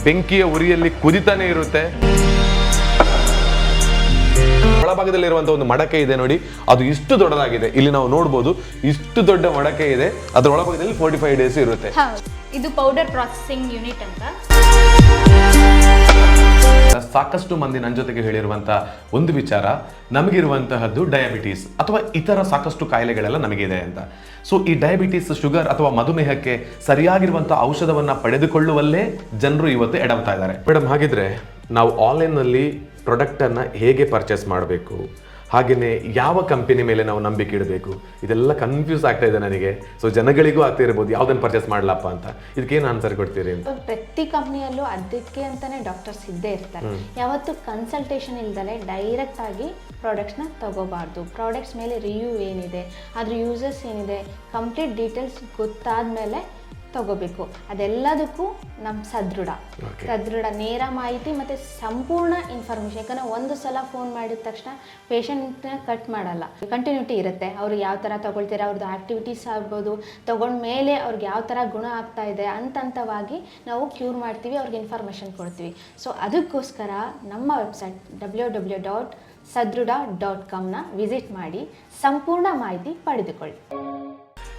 ಬೆಂಕಿಯ ಉರಿಯಲ್ಲಿ ಕುದಿತಾನೆ ಇರುತ್ತೆ. ಒಳಭಾಗದಲ್ಲಿರುವಂತಹ ಒಂದು ಮಡಕೆ ಇದೆ ನೋಡಿ, ಅದು ಇಷ್ಟು ದೊಡ್ಡದಾಗಿದೆ. ಇಲ್ಲಿ ನಾವು ನೋಡಬಹುದು ಇಷ್ಟು ದೊಡ್ಡ ಮಡಕೆ ಇದೆ. ಅದರ ಒಳಭಾಗದಲ್ಲಿ 45 ಡೇಸ್ ಇರುತ್ತೆ. ಇದು ಪೌಡರ್ ಪ್ರಾಸೆಸಿಂಗ್ ಯೂನಿಟ್ ಅಂತ. ಸಾಕಷ್ಟು ಮಂದಿ ನನ್ನ ಜೊತೆಗೆ ಹೇಳಿರುವಂತಹ ಒಂದು ವಿಚಾರ, ನಮಗಿರುವಂತಹದ್ದು ಡಯಾಬಿಟೀಸ್ ಅಥವಾ ಇತರ ಸಾಕಷ್ಟು ಕಾಯಿಲೆಗಳೆಲ್ಲ ನಮಗಿದೆ ಅಂತ. ಸೊ ಈ ಡಯಾಬಿಟೀಸ್, ಶುಗರ್ ಅಥವಾ ಮಧುಮೇಹಕ್ಕೆ ಸರಿಯಾಗಿರುವಂತಹ ಔಷಧವನ್ನ ಪಡೆದುಕೊಳ್ಳುವಲ್ಲೇ ಜನರು ಇವತ್ತು ಎಡವ್ತಾ ಇದ್ದಾರೆ. ಮೇಡಮ್, ಹಾಗಿದ್ರೆ ನಾವು ಆನ್ಲೈನ್ನಲ್ಲಿ ಪ್ರಾಡಕ್ಟನ್ನು ಹೇಗೆ ಪರ್ಚೇಸ್ ಮಾಡಬೇಕು, ಹಾಗೆಯೇ ಯಾವ ಕಂಪನಿ ಮೇಲೆ ನಾವು ನಂಬಿಕೆ ಇಡಬೇಕು, ಇದೆಲ್ಲ ಕನ್ಫ್ಯೂಸ್ ಆಗ್ತಾ ಇದೆ ನನಗೆ. ಸೊ ಜನಗಳಿಗೂ ಆಗ್ತಾ ಇರ್ಬೋದು ಯಾವುದನ್ನು ಪರ್ಚೇಸ್ ಮಾಡಲಪ್ಪ ಅಂತ. ಇದಕ್ಕೇನು ಆನ್ಸರ್ ಕೊಡ್ತೀರಿ ಅಂತ? ಪ್ರತಿ ಕಂಪ್ನಿಯಲ್ಲೂ ಅದಕ್ಕೆ ಅಂತಾನೆ ಡಾಕ್ಟರ್ಸ್ ಇದ್ದೇ ಇರ್ತಾರೆ. ಯಾವತ್ತು ಕನ್ಸಲ್ಟೇಷನ್ ಇಲ್ದಲೆ ಡೈರೆಕ್ಟ್ ಆಗಿ ಪ್ರಾಡಕ್ಟ್ಸ್ನ ತಗೋಬಾರ್ದು. ಪ್ರಾಡಕ್ಟ್ಸ್ ಮೇಲೆ ರಿವ್ಯೂ ಏನಿದೆ, ಅದ್ರ ಯೂಸರ್ಸ್ ಏನಿದೆ, ಕಂಪ್ಲೀಟ್ ಡೀಟೇಲ್ಸ್ ಗೊತ್ತಾದ್ಮೇಲೆ ತಗೋಬೇಕು. ಅದೆಲ್ಲದಕ್ಕೂ ನಮ್ಮ ಸದೃಢ ನೇರ ಮಾಹಿತಿ ಮತ್ತು ಸಂಪೂರ್ಣ ಇನ್ಫಾರ್ಮೇಷನ್. ಯಾಕಂದರೆ ಒಂದು ಸಲ ಫೋನ್ ಮಾಡಿದ ತಕ್ಷಣ ಪೇಷಂಟ್ನ ಕಟ್ ಮಾಡಲ್ಲ, ಕಂಟಿನ್ಯೂಟಿ ಇರುತ್ತೆ. ಅವ್ರು ಯಾವ ಥರ ತೊಗೊಳ್ತಾರೆ, ಅವ್ರದ್ದು ಆ್ಯಕ್ಟಿವಿಟೀಸ್ ಆಗ್ಬೋದು, ತೊಗೊಂಡ್ಮೇಲೆ ಅವ್ರಿಗೆ ಯಾವ ಥರ ಗುಣ ಆಗ್ತಾ ಇದೆ ಹಂತವಾಗಿ ನಾವು ಕ್ಯೂರ್ ಮಾಡ್ತೀವಿ, ಅವ್ರಿಗೆ ಇನ್ಫಾರ್ಮೇಷನ್ ಕೊಡ್ತೀವಿ. ಸೊ ಅದಕ್ಕೋಸ್ಕರ ನಮ್ಮ ವೆಬ್ಸೈಟ್ www.sadruda.com ವಿಸಿಟ್ ಮಾಡಿ ಸಂಪೂರ್ಣ ಮಾಹಿತಿ ಪಡೆದುಕೊಳ್ಳಿ.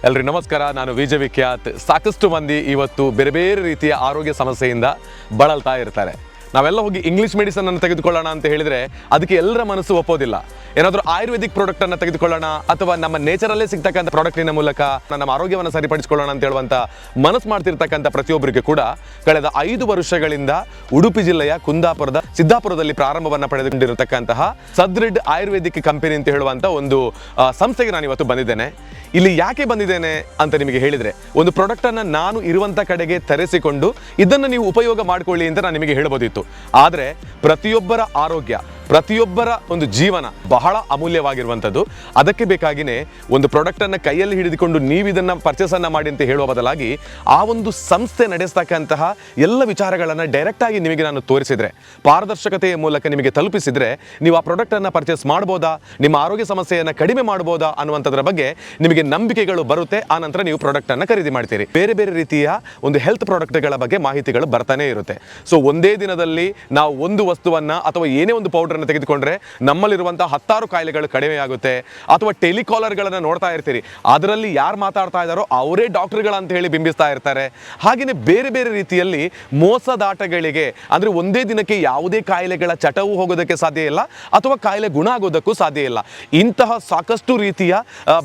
ಎಲ್ರಿ ನಮಸ್ಕಾರ, ನಾನು ವಿಜಯ್ ವಿಖ್ಯಾತ್. ಸಾಕಷ್ಟು ಮಂದಿ ಇವತ್ತು ಬೇರೆ ಬೇರೆ ರೀತಿಯ ಆರೋಗ್ಯ ಸಮಸ್ಯೆಯಿಂದ ಬಳಲ್ತಾ ಇರ್ತಾರೆ. ನಾವೆಲ್ಲ ಹೋಗಿ ಇಂಗ್ಲೀಷ್ ಮೆಡಿಸನ್ ಅನ್ನು ತೆಗೆದುಕೊಳ್ಳೋಣ ಅಂತ ಹೇಳಿದ್ರೆ ಅದಕ್ಕೆ ಎಲ್ಲರ ಮನಸ್ಸು ಒಪ್ಪೋದಿಲ್ಲ. ಏನಾದರೂ ಆಯುರ್ವೇದಿಕ್ ಪ್ರಾಡಕ್ಟ್ ಅನ್ನು ತೆಗೆದುಕೊಳ್ಳೋಣ ಅಥವಾ ನಮ್ಮ ನೇಚರಲ್ಲೇ ಸಿಗ್ತಕ್ಕಂಥ ಪ್ರಾಡಕ್ಟಿನ ಮೂಲಕ ನಮ್ಮ ಆರೋಗ್ಯವನ್ನು ಸರಿಪಡಿಸಿಕೊಳ್ಳೋಣ ಅಂತ ಹೇಳುವಂಥ ಮನಸ್ಸು ಮಾಡ್ತಿರ್ತಕ್ಕಂಥ ಪ್ರತಿಯೊಬ್ಬರಿಗೆ ಕೂಡ ಕಳೆದ 5 ವರ್ಷಗಳಿಂದ ಉಡುಪಿ ಜಿಲ್ಲೆಯ ಕುಂದಾಪುರದ ಸಿದ್ದಾಪುರದಲ್ಲಿ ಪ್ರಾರಂಭವನ್ನು ಪಡೆದುಕೊಂಡಿರತಕ್ಕಂತಹ ಸದೃಢ್ ಆಯುರ್ವೇದಿಕ್ ಕಂಪನಿ ಅಂತ ಹೇಳುವಂಥ ಒಂದು ಸಂಸ್ಥೆಗೆ ನಾನು ಇವತ್ತು ಬಂದಿದ್ದೇನೆ. ಇಲ್ಲಿ ಯಾಕೆ ಬಂದಿದ್ದೇನೆ ಅಂತ ನಿಮಗೆ ಹೇಳಿದರೆ, ಒಂದು ಪ್ರಾಡಕ್ಟನ್ನು ನಾನು ಇರುವಂಥ ಕಡೆಗೆ ತರಿಸಿಕೊಂಡು ಇದನ್ನು ನೀವು ಉಪಯೋಗ ಮಾಡಿಕೊಳ್ಳಿ ಅಂತ ನಾನು ನಿಮಗೆ ಹೇಳ್ಬೋದಿತ್ತು. ಆದರೆ ಪ್ರತಿಯೊಬ್ಬರ ಆರೋಗ್ಯ, ಪ್ರತಿಯೊಬ್ಬರ ಒಂದು ಜೀವನ ಬಹಳ ಅಮೂಲ್ಯವಾಗಿರುವಂಥದ್ದು. ಅದಕ್ಕೆ ಬೇಕಾಗಿಯೇ ಒಂದು ಪ್ರಾಡಕ್ಟನ್ನು ಕೈಯಲ್ಲಿ ಹಿಡಿದುಕೊಂಡು ನೀವು ಇದನ್ನು ಪರ್ಚೇಸನ್ನು ಮಾಡಿ ಅಂತ ಹೇಳುವ ಬದಲಾಗಿ ಆ ಒಂದು ಸಂಸ್ಥೆ ನಡೆಸ್ತಕ್ಕಂತಹ ಎಲ್ಲ ವಿಚಾರಗಳನ್ನು ಡೈರೆಕ್ಟಾಗಿ ನಿಮಗೆ ನಾನು ತೋರಿಸಿದರೆ, ಪಾರದರ್ಶಕತೆಯ ಮೂಲಕ ನಿಮಗೆ ತಲುಪಿಸಿದರೆ ನೀವು ಆ ಪ್ರಾಡಕ್ಟನ್ನು ಪರ್ಚೇಸ್ ಮಾಡ್ಬೋದಾ, ನಿಮ್ಮ ಆರೋಗ್ಯ ಸಮಸ್ಯೆಯನ್ನು ಕಡಿಮೆ ಮಾಡ್ಬೋದಾ ಅನ್ನುವಂಥದ್ರ ಬಗ್ಗೆ ನಿಮಗೆ ನಂಬಿಕೆಗಳು ಬರುತ್ತೆ. ಆ ನಂತರ ನೀವು ಪ್ರಾಡಕ್ಟನ್ನು ಖರೀದಿ ಮಾಡ್ತೀರಿ. ಬೇರೆ ಬೇರೆ ರೀತಿಯ ಒಂದು ಹೆಲ್ತ್ ಪ್ರಾಡಕ್ಟ್ಗಳ ಬಗ್ಗೆ ಮಾಹಿತಿಗಳು ಬರ್ತಾನೆ ಇರುತ್ತೆ. ಸೊ ಒಂದೇ ದಿನದಲ್ಲಿ ನಾವು ಒಂದು ವಸ್ತುವನ್ನು ಅಥವಾ ಏನೇ ಒಂದು ಪೌಡರ್ ತೆಗೆದುಕೊಂಡ್ರೆ ನಮ್ಮಲ್ಲಿರುವಂತಹ 10 ಕಾಯಿಲೆಗಳು ಕಡಿಮೆಯಾಗುತ್ತೆ. ಅಥವಾ ಟೆಲಿಕಾಲರ್ಗಳನ್ನು ನೋಡ್ತಾ ಇರ್ತೀರಿ, ಅದರಲ್ಲಿ ಯಾರು ಮಾತಾಡ್ತಾ ಇದ್ದಾರೋ ಅವರೇ ಡಾಕ್ಟರ್ಗಳಂತ ಹೇಳಿ ಬಿಂಬಿಸ್ತಾ ಇರ್ತಾರೆ. ಹಾಗೆಯೇ ಬೇರೆ ಬೇರೆ ರೀತಿಯಲ್ಲಿ ಮೋಸದಾಟಗಳಿಗೆ, ಅಂದರೆ ಒಂದೇ ದಿನಕ್ಕೆ ಯಾವುದೇ ಕಾಯಿಲೆಗಳ ಚಟವು ಹೋಗೋದಕ್ಕೆ ಸಾಧ್ಯ ಇಲ್ಲ ಅಥವಾ ಕಾಯಿಲೆ ಗುಣ ಆಗೋದಕ್ಕೂ ಸಾಧ್ಯ ಇಲ್ಲ. ಇಂತಹ ಸಾಕಷ್ಟು ರೀತಿಯ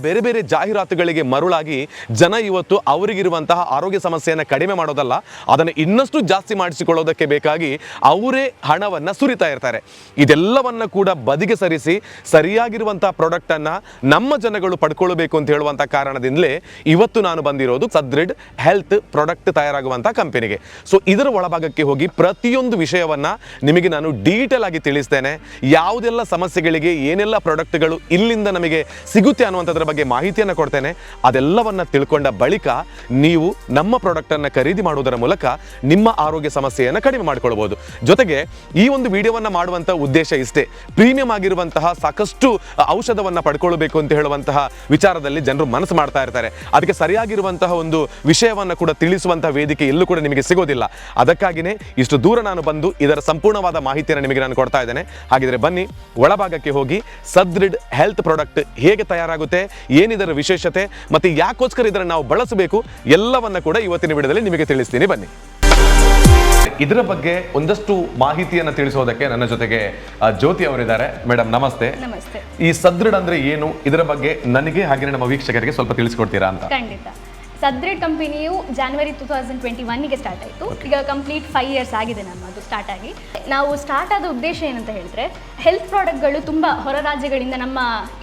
ಬೇರೆ ಬೇರೆ ಜಾಹೀರಾತುಗಳಿಗೆ ಮರುಳಾಗಿ ಜನ ಇವತ್ತು ಅವರಿಗಿರುವಂತಹ ಆರೋಗ್ಯ ಸಮಸ್ಯೆಯನ್ನು ಕಡಿಮೆ ಮಾಡೋದಲ್ಲ, ಅದನ್ನು ಇನ್ನಷ್ಟು ಜಾಸ್ತಿ ಮಾಡಿಸಿಕೊಳ್ಳೋದಕ್ಕೆ ಬೇಕಾಗಿ ಅವರೇ ಹಣವನ್ನು ಸುರಿತಾ ಇರ್ತಾರೆ. ಇದೆಲ್ಲವನ್ನ ಕೂಡ ಬದಿಗೆ ಸರಿಸಿ ಸರಿಯಾಗಿರುವಂತಹ ಪ್ರಾಡಕ್ಟ್ ಅನ್ನ ನಮ್ಮ ಜನಗಳು ಪಡ್ಕೊಳ್ಬೇಕು ಅಂತ ಹೇಳುವಂತಹ ಕಾರಣದಿಂದಲೇ ಇವತ್ತು ನಾನು ಬಂದಿರೋದು ಸದೃಢ್ ಹೆಲ್ತ್ ಪ್ರಾಡಕ್ಟ್ ತಯಾರಾಗುವಂತಹ ಕಂಪನಿಗೆ. ಸೊ ಇದರ ಒಳಭಾಗಕ್ಕೆ ಹೋಗಿ ಪ್ರತಿಯೊಂದು ವಿಷಯವನ್ನ ನಿಮಗೆ ನಾನು ಡೀಟೇಲ್ ಆಗಿ ತಿಳಿಸ್ತೇನೆ. ಯಾವುದೆಲ್ಲ ಸಮಸ್ಯೆಗಳಿಗೆ ಏನೆಲ್ಲ ಪ್ರಾಡಕ್ಟ್ಗಳು ಇಲ್ಲಿಂದ ನಮಗೆ ಸಿಗುತ್ತೆ ಅನ್ನುವಂಥದ್ರ ಬಗ್ಗೆ ಮಾಹಿತಿಯನ್ನು ಕೊಡ್ತೇನೆ. ಅದೆಲ್ಲವನ್ನ ತಿಳ್ಕೊಂಡ ಬಳಿಕ ನೀವು ನಮ್ಮ ಪ್ರಾಡಕ್ಟ್ ಅನ್ನ ಖರೀದಿ ಮಾಡುವುದರ ಮೂಲಕ ನಿಮ್ಮ ಆರೋಗ್ಯ ಸಮಸ್ಯೆಯನ್ನು ಕಡಿಮೆ ಮಾಡಿಕೊಳ್ಳಬಹುದು. ಜೊತೆಗೆ ಈ ಒಂದು ವಿಡಿಯೋವನ್ನ ಮಾಡುವಂತ ಉದ್ದೇಶ ಇಷ್ಟೇ, ಪ್ರೀಮಿಯಂ ಆಗಿರುವಂತಹ ಸಾಕಷ್ಟು ಔಷಧವನ್ನ ಪಡ್ಕೊಳ್ಬೇಕು ಅಂತ ಹೇಳುವಂತಹ ವಿಚಾರದಲ್ಲಿ ಜನರು ಮನಸ್ಸು ಮಾಡ್ತಾ ಇರ್ತಾರೆ. ಅದಕ್ಕೆ ಸರಿಯಾಗಿರುವಂತಹ ಒಂದು ವಿಷಯವನ್ನ ಕೂಡ ತಿಳಿಸುವಂತಹ ವೇದಿಕೆ ಎಲ್ಲೂ ಕೂಡ ನಿಮಗೆ ಸಿಗೋದಿಲ್ಲ. ಅದಕ್ಕಾಗಿಯೇ ಇಷ್ಟು ದೂರ ನಾನು ಬಂದು ಇದರ ಸಂಪೂರ್ಣವಾದ ಮಾಹಿತಿಯನ್ನು ನಿಮಗೆ ನಾನು ಕೊಡ್ತಾ ಇದ್ದೇನೆ. ಹಾಗಿದ್ರೆ ಬನ್ನಿ ಒಳಭಾಗಕ್ಕೆ ಹೋಗಿ ಸದೃಢ್ ಹೆಲ್ತ್ ಪ್ರಾಡಕ್ಟ್ ಹೇಗೆ ತಯಾರಾಗುತ್ತೆ, ಏನಿದರ ವಿಶೇಷತೆ ಮತ್ತೆ ಯಾಕೋಸ್ಕರ ಇದನ್ನು ನಾವು ಬಳಸಬೇಕು ಎಲ್ಲವನ್ನ ಕೂಡ ಇವತ್ತಿನ ವಿಡಿಯೋದಲ್ಲಿ ನಿಮಗೆ ತಿಳಿಸ್ತೀನಿ. ಬನ್ನಿ. ಇದರ ಬಗ್ಗೆ ಒಂದಷ್ಟು ಮಾಹಿತಿಯನ್ನು ತಿಳಿಸೋದಕ್ಕೆ ನನ್ನ ಜೊತೆಗೆ ಜ್ಯೋತಿ ಅವರಿದ್ದಾರೆ. ಮೇಡಮ್ ನಮಸ್ತೆ. ನಮಸ್ತೆ. ಈ ಸದೃಢ್ ಅಂದ್ರೆ ಏನು, ಇದರ ಬಗ್ಗೆ ನನಗೆ ಹಾಗೆ ನಮ್ಮ ವೀಕ್ಷಕರಿಗೆ ಸ್ವಲ್ಪ ತಿಳಿಸ್ಕೊಡ್ತೀರಾ ಅಂತ? ಖಂಡಿತ. ಸದೃಢ್ ಕಂಪನಿಯು January 2021ಗೆ ಸ್ಟಾರ್ಟ್ ಆಯಿತು. ಈಗ ಕಂಪ್ಲೀಟ್ 5 ಇಯರ್ಸ್ ಆಗಿದೆ ನಮ್ಮದು ಸ್ಟಾರ್ಟ್ ಆಗಿ. ನಾವು ಸ್ಟಾರ್ಟ್ ಆದ ಉದ್ದೇಶ ಏನಂತ ಹೇಳಿದ್ರೆ, ಹೆಲ್ತ್ ಪ್ರಾಡಕ್ಟ್ಗಳು ತುಂಬ ಹೊರ ರಾಜ್ಯಗಳಿಂದ ನಮ್ಮ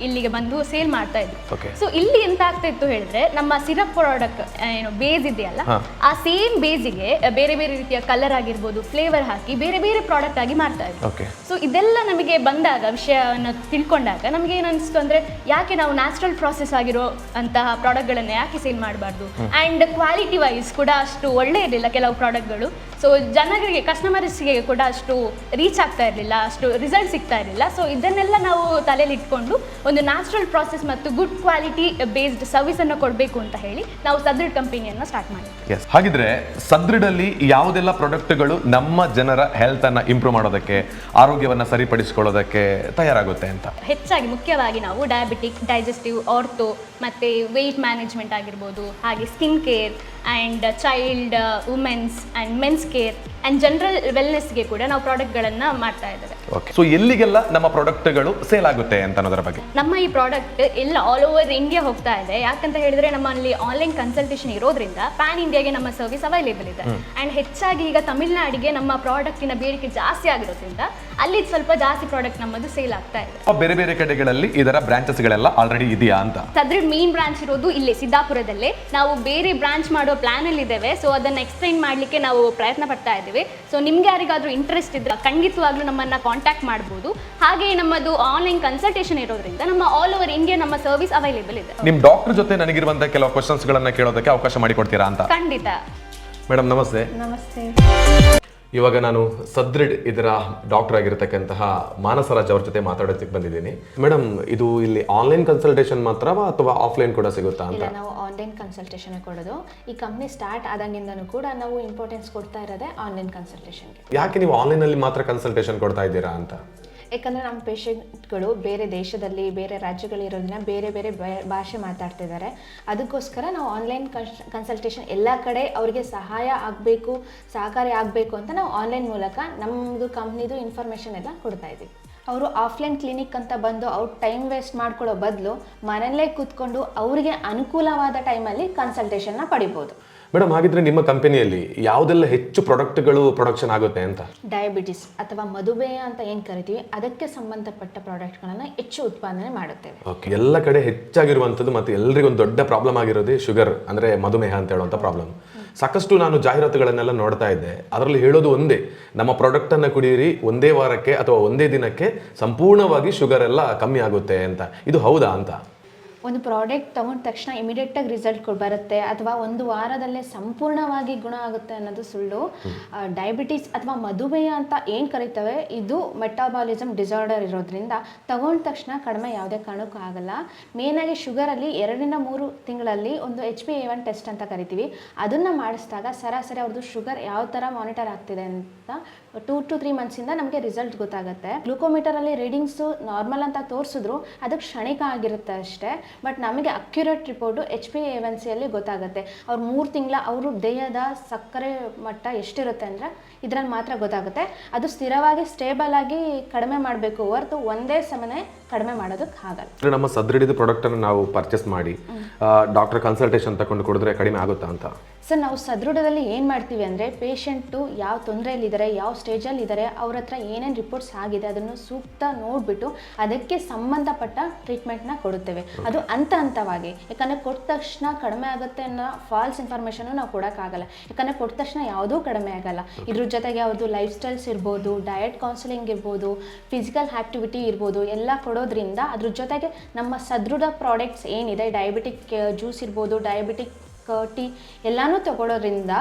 ಇಲ್ಲಿಗೆ ಬಂದು ಸೇಲ್ ಮಾಡ್ತಾ ಇದ್ರು. ಸೊ ಇಲ್ಲಿ ಎಂತ ಆಗ್ತಾ ಇತ್ತು ಹೇಳಿದ್ರೆ, ನಮ್ಮ ಸಿರಪ್ ಪ್ರಾಡಕ್ಟ್ ಏನು ಬೇಸ್ ಇದೆಯಲ್ಲ, ಆ ಸೇಮ್ ಬೇಸಿಗೆ ಬೇರೆ ಬೇರೆ ರೀತಿಯ ಕಲರ್ ಆಗಿರ್ಬೋದು, ಫ್ಲೇವರ್ ಹಾಕಿ ಬೇರೆ ಬೇರೆ ಪ್ರಾಡಕ್ಟ್ ಆಗಿ ಮಾಡ್ತಾ ಇದ್ರು. ಸೊ ಇದೆಲ್ಲ ನಮಗೆ ಬಂದಾಗ, ವಿಷಯವನ್ನು ತಿಳ್ಕೊಂಡಾಗ ನಮಗೆ ಏನನ್ನಿಸ್ತು ಅಂದ್ರೆ, ಯಾಕೆ ನಾವು ನ್ಯಾಚುರಲ್ ಪ್ರಾಸೆಸ್ ಆಗಿರೋ ಅಂತಹ ಪ್ರಾಡಕ್ಟ್ಗಳನ್ನ ಯಾಕೆ ಸೇಲ್ ಮಾಡಬಾರ್ದು, ಆ್ಯಂಡ್ ಕ್ವಾಲಿಟಿ ವೈಸ್ ಕೂಡ ಅಷ್ಟು ಒಳ್ಳೆ ಇರಲಿಲ್ಲ ಕೆಲವು ಪ್ರಾಡಕ್ಟ್ಗಳು. ಸೊ ಜನರಿಗೆ ಕಸ್ಟಮರ್ಸ್ಗೆ ಕೂಡ ಅಷ್ಟು ರೀಚ್ ಆಗ್ತಾ ಇರಲಿಲ್ಲ, ಅಷ್ಟು ರಿಸಲ್ಟ್ ಸಿಗ್ತಾ ಇರಲಿಲ್ಲ. ಸೊ ಇದನ್ನೆಲ್ಲ ನಾವು ತಲೆಯಲ್ಲಿ ಇಟ್ಕೊಂಡು ಒಂದು ನ್ಯಾಚುರಲ್ ಪ್ರಾಸೆಸ್ ಮತ್ತು ಗುಡ್ ಕ್ವಾಲಿಟಿ ಬೇಸ್ಡ್ ಸರ್ವಿಸನ್ನು ಕೊಡಬೇಕು ಅಂತ ಹೇಳಿ ನಾವು ಸದೃಢ್ ಕಂಪನಿಯನ್ನು ಸ್ಟಾರ್ಟ್ ಮಾಡಿದ್ವಿ. ಹಾಗಿದ್ರೆ ಸದೃಢಲ್ಲಿ ಯಾವುದೆಲ್ಲ ಪ್ರಾಡಕ್ಟ್ಗಳು ನಮ್ಮ ಜನರ ಹೆಲ್ತ್ ಅನ್ನ ಇಂಪ್ರೂವ್ ಮಾಡೋದಕ್ಕೆ, ಆರೋಗ್ಯವನ್ನ ಸರಿಪಡಿಸಿಕೊಳ್ಳೋದಕ್ಕೆ ತಯಾರಾಗುತ್ತೆ ಅಂತ? ಹೆಚ್ಚಾಗಿ ಮುಖ್ಯವಾಗಿ ನಾವು ಡಯಾಬಿಟಿಕ್, ಡೈಜೆಸ್ಟಿವ್, ಆರ್ಥೋ ಮತ್ತು ವೆಯ್ಟ್ ಮ್ಯಾನೇಜ್ಮೆಂಟ್ ಆಗಿರ್ಬೋದು, ಹಾಗೆ skin care and child, women's and men's care and general ವೆಲ್ನೆಸ್ಗೆ ಕೂಡ ನಾವು ಪ್ರಾಡಕ್ಟ್ಗಳನ್ನು ಮಾಡ್ತಾ ಇದ್ದೇವೆ. ಓಕೆ, ಸೊ ಎಲ್ಲಿಗೆಲ್ಲ ನಮ್ಮ ಪ್ರಾಡಕ್ಟ್ಗಳು ಸೇಲ್ ಆಗುತ್ತೆ ಅಂತ ಅನ್ನೋದರ ಬಗ್ಗೆ? ನಮ್ಮ ಈ ಪ್ರಾಡಕ್ಟ್ ಎಲ್ಲ ಆಲ್ ಓವರ್ ಇಂಡಿಯಾ ಹೋಗ್ತಾ ಇದೆ. ಯಾಕಂತ ಹೇಳಿದ್ರೆ ನಮ್ಮಲ್ಲಿ ಆನ್ಲೈನ್ ಕನ್ಸಲ್ಟೇಷನ್ ಇರೋದ್ರಿಂದ ಪ್ಯಾನ್ ಇಂಡಿಯಾಗೆ ನಮ್ಮ ಸರ್ವಿಸ್ ಅವೈಲೇಬಲ್ ಇದೆ. ಆ್ಯಂಡ್ ಹೆಚ್ಚಾಗಿ ಈಗ ತಮಿಳ್ನಾಡಿಗೆ ನಮ್ಮ ಪ್ರಾಡಕ್ಟಿನ ಬೇಡಿಕೆ ಜಾಸ್ತಿ ಆಗಿರೋದ್ರಿಂದ ಅಲ್ಲಿ ಸ್ವಲ್ಪ ಜಾಸ್ತಿ ಪ್ರಾಡಕ್ಟ್ ನಮ್ಮದು ಸೇಲ್ ಆಗ್ತಾ ಇದೆ. ಬೇರೆ ಬೇರೆ ಕಡೆಗಳಲ್ಲಿ ಇದರ ಬ್ರಾಂಚಸ್ಗಳೆಲ್ಲ ಆಲ್ರೆಡಿ ಇದೆಯಾ ಅಂತ? ಸದೃಢ್ ಮೇನ್ ಬ್ರಾಂಚ್ ಇರೋದು ಇಲ್ಲೇ ಸಿದ್ದಾಪುರದಲ್ಲೇ. ನಾವು ಬೇರೆ ಬ್ರಾಂಚ್ ಮಾಡೋ ಪ್ಲಾನ್ ಅಲ್ಲಿ ಇದ್ದೇವೆ. ಸೊ ಅದನ್ನ ಎಕ್ಸ್ಟೆಂಡ್ ಮಾಡಲಿಕ್ಕೆ ನಾವು ಪ್ರಯತ್ನ ಪಡ್ತಾ ಇದ್ದೀವಿ. ಸೊ ನಿಮ್ಗೆ ಯಾರಿಗಾದ್ರೂ ಇಂಟ್ರೆಸ್ಟ್ ಇದ್ರೆ ಖಂಡಿತವಾಗ್ಲೂ ನಮ್ಮನ್ನ ಕಾಂಟ್ಯಾಕ್ಟ್ ಮಾಡಬಹುದು. ಹಾಗೆ ನಮ್ಮದು ಆನ್ಲೈನ್ ಕನ್ಸಲ್ಟೇಷನ್ ಇರೋದ್ರಿಂದ ನಮ್ಮ ಆಲ್ ಓವರ್ ಇಂಡಿಯಾ ನಮ್ಮ ಸರ್ವಿಸ್ ಅವೈಲೇಬಲ್ ಇದೆ. ನಿಮ್ ಡಾಕ್ಟರ್ ಜೊತೆ ನನಗಿರುವಂತಹ ಕೆಲವು ಕ್ವಶನ್ಸ್ ಗಳನ್ನ ಕೇಳೋದಕ್ಕೆ ಅವಕಾಶ ಮಾಡಿಕೊಡ್ತೀರಾ ಅಂತ? ಖಂಡಿತ. ಮೇಡಮ್ ನಮಸ್ತೆ. ನಮಸ್ತೆ. ಇವಾಗ ನಾನು ಸದೃಢ್ ಇದರ ಡಾಕ್ಟರ್ ಆಗಿರತಕ್ಕಂತಹ ಮಾನಸರಾಜ್ ಅವ್ರ ಜೊತೆ ಮಾತಾಡೋದಕ್ಕೆ ಬಂದಿದ್ದೀನಿ. ಮೇಡಮ್, ಇದು ಇಲ್ಲಿ ಆನ್ಲೈನ್ ಕನ್ಸಲ್ಟೇಷನ್ ಮಾತ್ರವಾ ಅಥವಾ ಆಫ್ಲೈನ್ ಕೂಡ ಸಿಗುತ್ತಾ ಅಂತ? ಇಲ್ಲ, ನಾವು ಆನ್ಲೈನ್ ಕನ್ಸಲ್ಟೇಷನ್ ಕೊಡೋದು. ಈ ಕಂಪ್ನಿ ಸ್ಟಾರ್ಟ್ ಆದಾಗಿಂದನೂ ಕೂಡ ನಾವು ಇಂಪಾರ್ಟೆನ್ಸ್ ಕೊಡ್ತಾ ಇರೋದೇ ಆನ್ಲೈನ್ ಕನ್ಸಲ್ಟೇಷನ್ಗೆ. ಯಾಕೆ ನೀವು ಆನ್ಲೈನ್ ಅಲ್ಲಿ ಮಾತ್ರ ಕನ್ಸಲ್ಟೇಷನ್ ಕೊಡ್ತಾ ಇದ್ದೀರಾ ಅಂತ? ಯಾಕಂದರೆ ನಮ್ಮ ಪೇಷಂಟ್ಗಳು ಬೇರೆ ದೇಶದಲ್ಲಿ, ಬೇರೆ ರಾಜ್ಯಗಳಿರೋದನ್ನ ಬೇರೆ ಬೇರೆ ಭಾಷೆ ಮಾತಾಡ್ತಿದ್ದಾರೆ. ಅದಕ್ಕೋಸ್ಕರ ನಾವು ಆನ್ಲೈನ್ ಕನ್ಸಲ್ಟೇಷನ್ ಎಲ್ಲ ಕಡೆ ಅವರಿಗೆ ಸಹಾಯ ಆಗಬೇಕು, ಸಹಕಾರಿ ಆಗಬೇಕು ಅಂತ ನಾವು ಆನ್ಲೈನ್ ಮೂಲಕ ನಮ್ಮದು ಕಂಪ್ನಿದು ಇನ್ಫಾರ್ಮೇಷನ್ ಎಲ್ಲ ಕೊಡ್ತಾ ಇದ್ದೀವಿ. ಅವರು ಆಫ್ಲೈನ್ ಕ್ಲಿನಿಕ್ ಅಂತ ಬಂದು ಅವ್ರು ಟೈಮ್ ವೇಸ್ಟ್ ಮಾಡ್ಕೊಳ್ಳೋ ಬದಲು ಮನೆಯಲ್ಲೇ ಕೂತ್ಕೊಂಡು ಅವರಿಗೆ ಅನುಕೂಲವಾದ ಟೈಮಲ್ಲಿ ಕನ್ಸಲ್ಟೇಷನ್ನ ಪಡಿಬೋದು. ಮೇಡಮ್, ಹಾಗಿದ್ರೆ ನಿಮ್ಮ ಕಂಪನಿಯಲ್ಲಿ ಯಾವುದೆಲ್ಲ ಹೆಚ್ಚು ಪ್ರಾಡಕ್ಟ್ಗಳು ಪ್ರೊಡಕ್ಷನ್ ಆಗುತ್ತೆ ಅಂತ? ಡಯಾಬಿಟಿಸ್ ಅಥವಾ ಮಧುಮೇಹ ಅಂತ ಏನು ಕರಿತೀವಿ, ಅದಕ್ಕೆ ಸಂಬಂಧಪಟ್ಟ ಪ್ರಾಡಕ್ಟ್ಗಳನ್ನು ಹೆಚ್ಚು ಉತ್ಪಾದನೆ ಮಾಡುತ್ತೇವೆ. ಓಕೆ, ಎಲ್ಲ ಕಡೆ ಹೆಚ್ಚಾಗಿರುವಂಥದ್ದು ಮತ್ತು ಎಲ್ಲರಿಗೂ ಒಂದು ದೊಡ್ಡ ಪ್ರಾಬ್ಲಮ್ ಆಗಿರೋದೇ ಶುಗರ್, ಅಂದರೆ ಮಧುಮೇಹ ಅಂತ ಹೇಳುವಂಥ ಪ್ರಾಬ್ಲಮ್. ಸಾಕಷ್ಟು ನಾನು ಜಾಹೀರಾತುಗಳನ್ನೆಲ್ಲ ನೋಡ್ತಾ ಇದ್ದೆ. ಅದರಲ್ಲಿ ಹೇಳೋದು ಒಂದೇ, ನಮ್ಮ ಪ್ರಾಡಕ್ಟನ್ನು ಕುಡಿಯಿರಿ, ಒಂದೇ ವಾರಕ್ಕೆ ಅಥವಾ ಒಂದೇ ದಿನಕ್ಕೆ ಸಂಪೂರ್ಣವಾಗಿ ಶುಗರ್ ಎಲ್ಲ ಕಮ್ಮಿ ಆಗುತ್ತೆ ಅಂತ. ಇದು ಹೌದಾ ಅಂತ? ಒಂದು ಪ್ರಾಡಕ್ಟ್ ತೊಗೊಂಡ ತಕ್ಷಣ ಇಮಿಡಿಯೇಟಾಗಿ ರಿಸಲ್ಟ್ ಬರುತ್ತೆ ಅಥವಾ ಒಂದು ವಾರದಲ್ಲೇ ಸಂಪೂರ್ಣವಾಗಿ ಗುಣ ಆಗುತ್ತೆ ಅನ್ನೋದು ಸುಳ್ಳು. ಡಯಾಬಿಟಿಸ್ ಅಥವಾ ಮಧುಮೇಹ ಅಂತ ಏನು ಕರಿತೇವೆ, ಇದು ಮೆಟಾಬಾಲಿಸಮ್ ಡಿಸಾರ್ಡರ್ ಇರೋದ್ರಿಂದ ತಗೊಂಡ ತಕ್ಷಣ ಕಡಿಮೆ ಯಾವುದೇ ಕಾರಣಕ್ಕೂ ಆಗಲ್ಲ. ಮೇನಾಗಿ ಶುಗರಲ್ಲಿ 2 ರಿಂದ 3 ತಿಂಗಳಲ್ಲಿ ಒಂದು HbA1 ಟೆಸ್ಟ್ ಅಂತ ಕರಿತೀವಿ. ಅದನ್ನು ಮಾಡಿಸಿದಾಗ ಸರಾಸರಿ ಅವ್ರದ್ದು ಶುಗರ್ ಯಾವ ಥರ ಮಾನಿಟರ್ ಆಗ್ತಿದೆ ಅಂತ 2 to 3 ಮಂತ್ಸಿಂದ ನಮಗೆ ರಿಸಲ್ಟ್ ಗೊತ್ತಾಗುತ್ತೆ. ಗ್ಲೂಕೋಮೀಟರಲ್ಲಿ ರೀಡಿಂಗ್ಸು ನಾರ್ಮಲ್ ಅಂತ ತೋರಿಸಿದ್ರು ಅದಕ್ಕೆ ಕ್ಷಣಿಕ ಆಗಿರುತ್ತೆ ಅಷ್ಟೇ. ಬಟ್ ನಮಗೆ ಅಕ್ಯುರೇಟ್ ರಿಪೋರ್ಟು HbA1cಯಲ್ಲಿ ಗೊತ್ತಾಗುತ್ತೆ. ಅವ್ರು 3 ತಿಂಗಳ ಅವರು ದೇಹದ ಸಕ್ಕರೆ ಮಟ್ಟ ಎಷ್ಟಿರುತ್ತೆ ಅಂದರೆ ಇದರಲ್ಲಿ ಮಾತ್ರ ಗೊತ್ತಾಗುತ್ತೆ. ಅದು ಸ್ಥಿರವಾಗಿ ಸ್ಟೇಬಲ್ ಆಗಿ ಕಡಿಮೆ ಮಾಡಬೇಕು ಹೊರತು ಒಂದೇ ಸಮನೆ ಕಡಿಮೆ ಮಾಡೋದಕ್ಕೆ ಆಗಲ್ಲ. ನಮ್ಮ ಸದೃಢದ ಪ್ರಾಡಕ್ಟನ್ನು ನಾವು ಪರ್ಚೇಸ್ ಮಾಡಿ ಡಾಕ್ಟರ್ ಕನ್ಸಲ್ಟೇಷನ್ ತಗೊಂಡು ಕುಡಿದ್ರೆ ಕಡಿಮೆ ಆಗುತ್ತಾ ಅಂತ? ಸರ್, ನಾವು ಸದೃಢದಲ್ಲಿ ಏನು ಮಾಡ್ತೀವಿ ಅಂದರೆ ಪೇಷಂಟು ಯಾವ ತೊಂದರೆಯಲ್ಲಿದ್ದಾರೆ, ಯಾವ ಸ್ಟೇಜಲ್ಲಿ ಇದ್ದಾರೆ, ಅವ್ರ ಹತ್ರ ಏನೇನು ರಿಪೋರ್ಟ್ಸ್ ಆಗಿದೆ ಅದನ್ನು ಸೂಕ್ತ ನೋಡಿಬಿಟ್ಟು ಅದಕ್ಕೆ ಸಂಬಂಧಪಟ್ಟ ಟ್ರೀಟ್ಮೆಂಟ್ನ ಕೊಡುತ್ತೇವೆ. ಅದು ಹಂತವಾಗಿ. ಯಾಕಂದರೆ ಕೊಟ್ಟ ತಕ್ಷಣ ಕಡಿಮೆ ಆಗುತ್ತೆ ಅನ್ನೋ ಫಾಲ್ಸ್ ಇನ್ಫಾರ್ಮೇಷನ್ನು ನಾವು ಕೊಡೋಕ್ಕಾಗಲ್ಲ. ಯಾಕಂದರೆ ಕೊಟ್ಟ ತಕ್ಷಣ ಯಾವುದೂ ಕಡಿಮೆ ಆಗಲ್ಲ. ಇದ್ರ ಜೊತೆಗೆ ಅವ್ರದ್ದು ಲೈಫ್ ಸ್ಟೈಲ್ಸ್ ಇರ್ಬೋದು, ಡಯಟ್ ಕೌನ್ಸಿಲಿಂಗ್ ಇರ್ಬೋದು, ಫಿಸಿಕಲ್ ಆ್ಯಕ್ಟಿವಿಟಿ ಇರ್ಬೋದು, ಎಲ್ಲ ಕೊಡೋದ್ರಿಂದ ಅದ್ರ ಜೊತೆಗೆ ನಮ್ಮ ಸದೃಢ ಪ್ರಾಡಕ್ಟ್ಸ್ ಏನಿದೆ, ಡಯಾಬಿಟಿಕ್ ಜ್ಯೂಸ್ ಇರ್ಬೋದು, ಡಯಾಬಿಟಿಕ್ ಟೀ ಎಲ್ಲನೂ ತಗೊಳ್ಳೋದ್ರಿಂದ